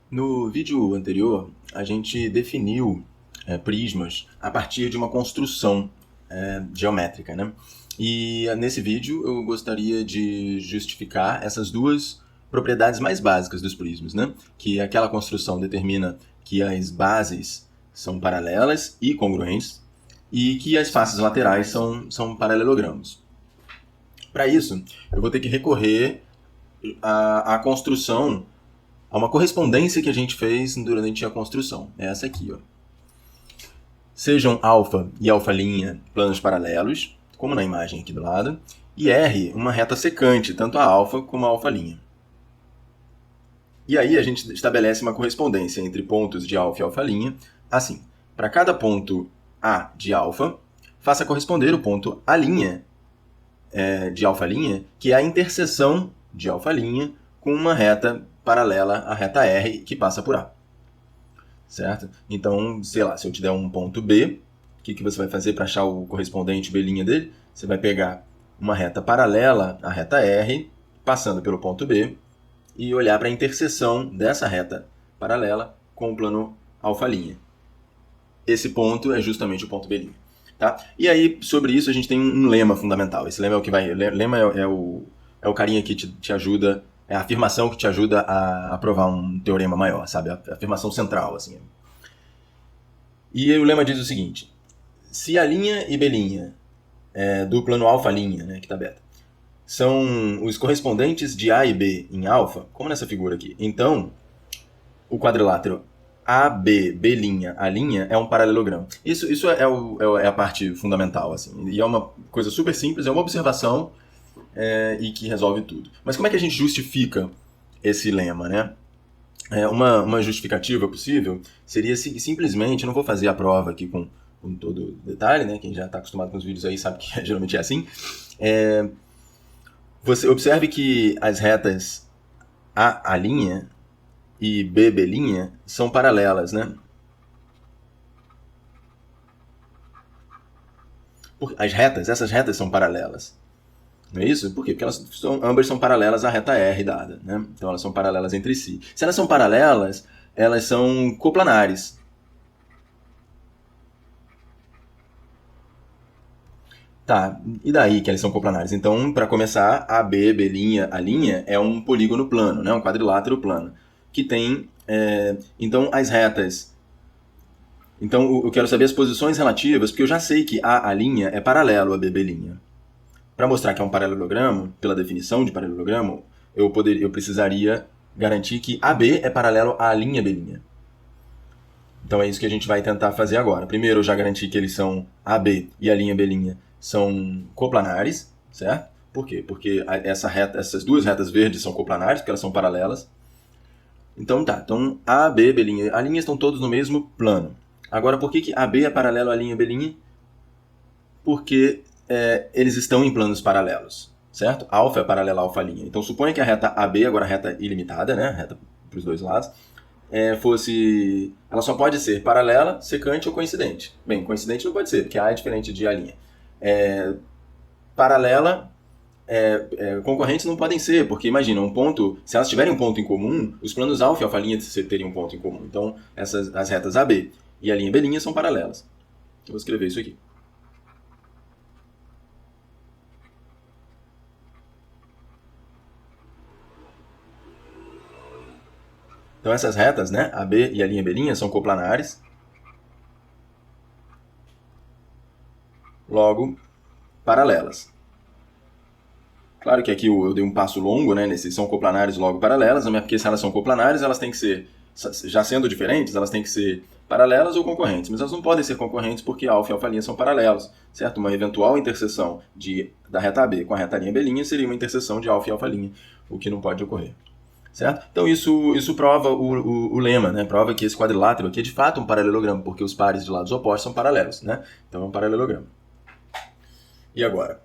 No vídeo anterior, a gente definiu prismas a partir de uma construção geométrica, né? E nesse vídeo eu gostaria de justificar essas duas propriedades mais básicas dos prismas, né? Que aquela construção determina que as bases são paralelas e congruentes e que as faces laterais são paralelogramos. Para isso, eu vou ter que recorrer à construção, a uma correspondência que a gente fez durante a construção. É essa aqui, ó. Sejam alfa e alfa' planos paralelos, como na imagem aqui do lado, e R uma reta secante, tanto a alfa como a alfa'. E aí a gente estabelece uma correspondência entre pontos de alfa e alfa', assim. Para cada ponto A de alfa, faça corresponder o ponto A' de alfa', que é a interseção de alfa' com uma reta paralela à reta R que passa por A. Certo? Então, sei lá, se eu te der um ponto B, o que você vai fazer para achar o correspondente B' dele? Você vai pegar uma reta paralela à reta R, passando pelo ponto B, e olhar para a interseção dessa reta paralela com o plano alfa'. Esse ponto é justamente o ponto B'. Tá? E aí, sobre isso, a gente tem um lema fundamental. Esse lema é o que vai. Lema é o carinha que te ajuda, é a afirmação que te ajuda a provar um teorema maior, sabe? A afirmação central, assim. E o lema diz o seguinte: se a linha e B' do plano alfa', né, que está beta, são os correspondentes de A e B em alfa, como nessa figura aqui, então o quadrilátero AB, B', A' é um paralelogramo. Isso é a parte fundamental, assim. E é uma coisa super simples, é uma observação e que resolve tudo. Mas como é que a gente justifica esse lema, né? Uma justificativa possível seria simplesmente, não vou fazer a prova aqui com todo detalhe, né? Quem já está acostumado com os vídeos aí sabe que geralmente é assim. Você observe que as retas A' e B' são paralelas, né? Essas retas são paralelas. Não é isso? Por quê? Porque ambas são paralelas à reta R dada, né? Então elas são paralelas entre si. Se elas são paralelas, elas são coplanares. Tá, e daí que elas são coplanares? Então, para começar, AB, B', A' é um polígono plano, né? Um quadrilátero plano, que tem, então, as retas. Então, eu quero saber as posições relativas, porque eu já sei que A' é paralelo a B'. Para mostrar que é um paralelogramo, pela definição de paralelogramo, eu precisaria garantir que AB é paralelo à linha B'. Então é isso que a gente vai tentar fazer agora. Primeiro eu já garanti que eles são AB e a linha B' são coplanares, certo? Por quê? Porque essas duas retas verdes são coplanares, porque elas são paralelas. Então tá, então AB, B', A' estão todos no mesmo plano. Agora, por que AB é paralelo à linha B'? Porque eles estão em planos paralelos, certo? Alfa é paralela a alfa'. Então suponha que a reta AB, agora a reta ilimitada, né? Reta para os dois lados, ela só pode ser paralela, secante ou coincidente. Bem, coincidente não pode ser, porque A é diferente de A'. Paralela, concorrentes não podem ser, porque imagina, se elas tiverem um ponto em comum, os planos alfa e alfa' teriam um ponto em comum. Então, as retas AB e a linha B' são paralelas. Eu vou escrever isso aqui. Então essas retas, né, AB e a linha B' são coplanares. Logo, paralelas. Claro que aqui eu dei um passo longo, né, nesses são coplanares logo paralelas, porque se elas são coplanares, elas têm que ser, já sendo diferentes, elas têm que ser paralelas ou concorrentes. Mas elas não podem ser concorrentes porque alfa e alfa' são paralelos, certo? Uma eventual interseção da reta AB com a reta linha B' seria uma interseção de alfa e alfa', o que não pode ocorrer. Certo? Então isso prova o lema, né? Prova que esse quadrilátero aqui é de fato um paralelogramo, porque os pares de lados opostos são paralelos, né? Então é um paralelogramo. E agora?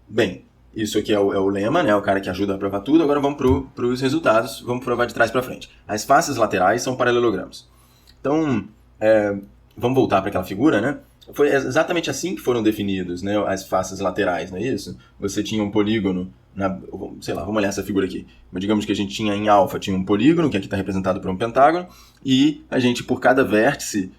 Bem, isso aqui é o lema, né? O cara que ajuda a provar tudo. Agora vamos para os resultados, vamos provar de trás para frente. As faces laterais são paralelogramos. Então, vamos voltar para aquela figura, né? Foi exatamente assim que foram definidos, né, as faces laterais, não é isso? Você tinha um polígono, sei lá, vamos olhar essa figura aqui. Mas digamos que a gente tinha em alfa, tinha um polígono, que aqui está representado por um pentágono, e a gente, por cada vértice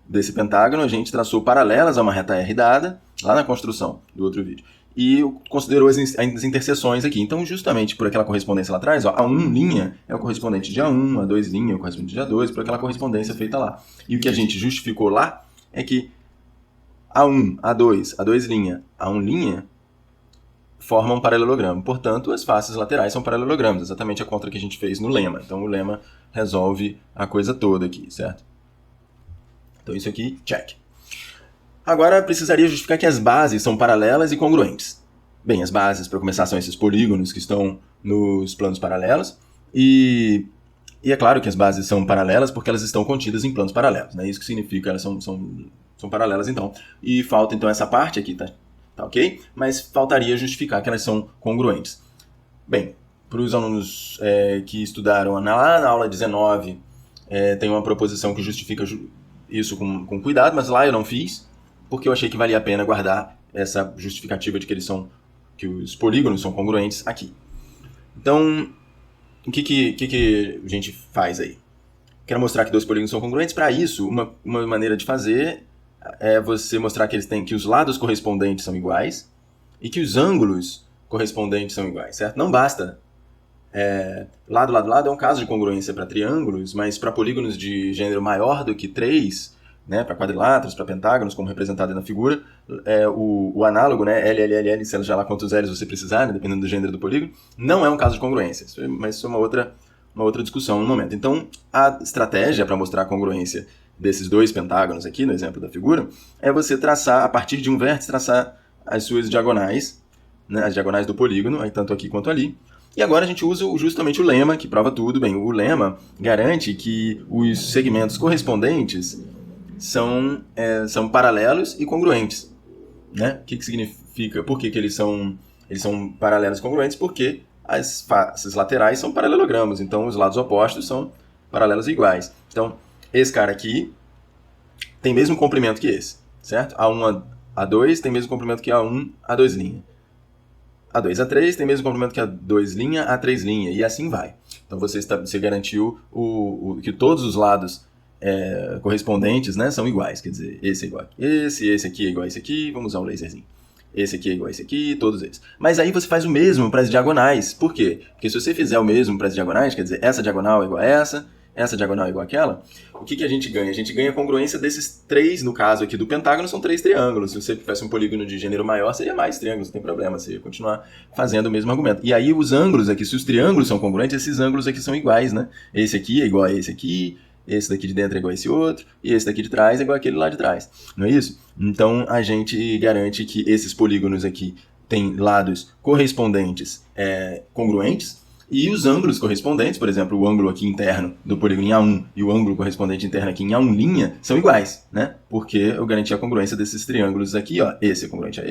desse pentágono, a gente traçou paralelas a uma reta R dada, lá na construção do outro vídeo. E considerou as interseções aqui. Então, justamente por aquela correspondência lá atrás, ó, A1' é o correspondente de A1, A2' é o correspondente de A2, por aquela correspondência feita lá. E o que a gente justificou lá é que A1, A2, A2', A1' formam um paralelogramo. Portanto, as faces laterais são paralelogramas, exatamente a conta que a gente fez no lema. Então, o lema resolve a coisa toda aqui, certo? Então, isso aqui, check. Agora, precisaria justificar que as bases são paralelas e congruentes. Bem, as bases, para começar, são esses polígonos que estão nos planos paralelos. E é claro que as bases são paralelas porque elas estão contidas em planos paralelos, né? Isso que significa, elas são paralelas, então. E falta, então, essa parte aqui, tá ok? Mas faltaria justificar que elas são congruentes. Bem, para os alunos que estudaram lá na aula 19, tem uma proposição que justifica isso com cuidado, mas lá eu não fiz, porque eu achei que valia a pena guardar essa justificativa de que os polígonos são congruentes aqui. Então, o que a gente faz aí? Quero mostrar que dois polígonos são congruentes. Para isso, uma maneira de fazer é você mostrar que que os lados correspondentes são iguais e que os ângulos correspondentes são iguais, certo? Não basta. Lado é um caso de congruência para triângulos, mas para polígonos de gênero maior do que 3, né, para quadriláteros, para pentágonos, como representado na figura, o análogo, né, L, seja lá quantos L's você precisar, né, dependendo do gênero do polígono, não é um caso de congruência, mas isso é uma outra discussão no momento. Então, a estratégia para mostrar a congruência desses dois pentágonos aqui, no exemplo da figura, é você traçar, a partir de um vértice, traçar as suas diagonais, né, as diagonais do polígono, tanto aqui quanto ali. E agora a gente usa justamente o lema, que prova tudo. Bem, o lema garante que os segmentos correspondentes são paralelos e congruentes. Né? O que significa? Por que eles são paralelos e congruentes? Porque as faces laterais são paralelogramas, então os lados opostos são paralelos e iguais. Então, esse cara aqui tem mesmo comprimento que esse, certo? A1, A2 tem mesmo comprimento que A1, A2'. A2, A3 tem mesmo comprimento que A2', A3', e assim vai. Então você garantiu que todos os lados correspondentes, né, são iguais. Quer dizer, esse é igual a esse aqui é igual a esse aqui, vamos usar um laserzinho. Esse aqui é igual a esse aqui, todos esses. Mas aí você faz o mesmo para as diagonais. Por quê? Porque se você fizer o mesmo para as diagonais, quer dizer, essa diagonal é igual a essa diagonal é igual àquela, o que a gente ganha? A gente ganha a congruência desses três, no caso aqui do pentágono, são 3 triângulos. Se você tivesse um polígono de gênero maior, seria mais triângulos, não tem problema, você ia continuar fazendo o mesmo argumento. E aí os ângulos aqui, se os triângulos são congruentes, esses ângulos aqui são iguais, né? Esse aqui é igual a esse aqui, esse daqui de dentro é igual a esse outro, e esse daqui de trás é igual àquele lá de trás. Não é isso? Então a gente garante que esses polígonos aqui têm lados correspondentes congruentes, e os ângulos correspondentes, por exemplo, o ângulo aqui interno do polígono em A1 e o ângulo correspondente interno aqui em A1', são iguais, né? Porque eu garanti a congruência desses triângulos aqui, ó. Esse é congruente a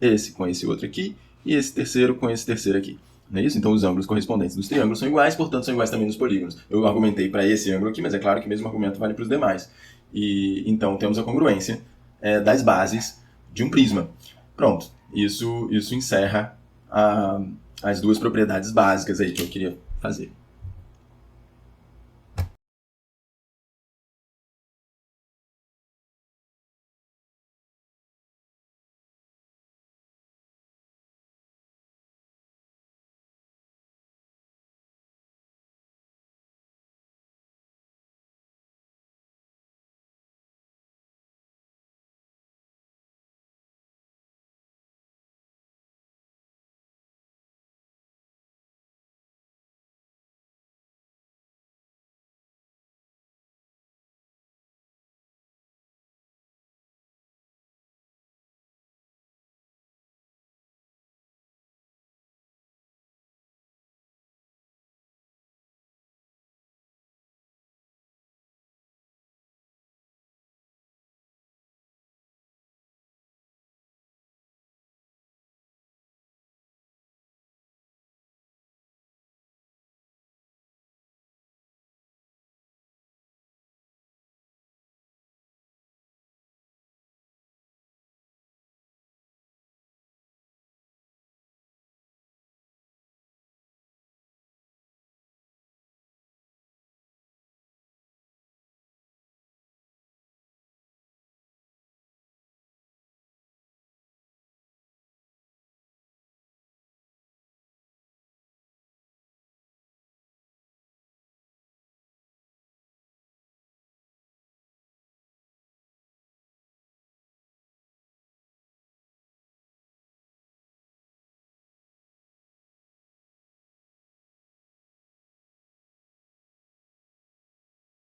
esse com esse outro aqui, e esse terceiro com esse terceiro aqui. Não é isso? Então os ângulos correspondentes dos triângulos são iguais, portanto são iguais também nos polígonos. Eu argumentei para esse ângulo aqui, mas é claro que o mesmo argumento vale para os demais. E então temos a congruência das bases de um prisma. Pronto, isso encerra as duas propriedades básicas aí que eu queria fazer.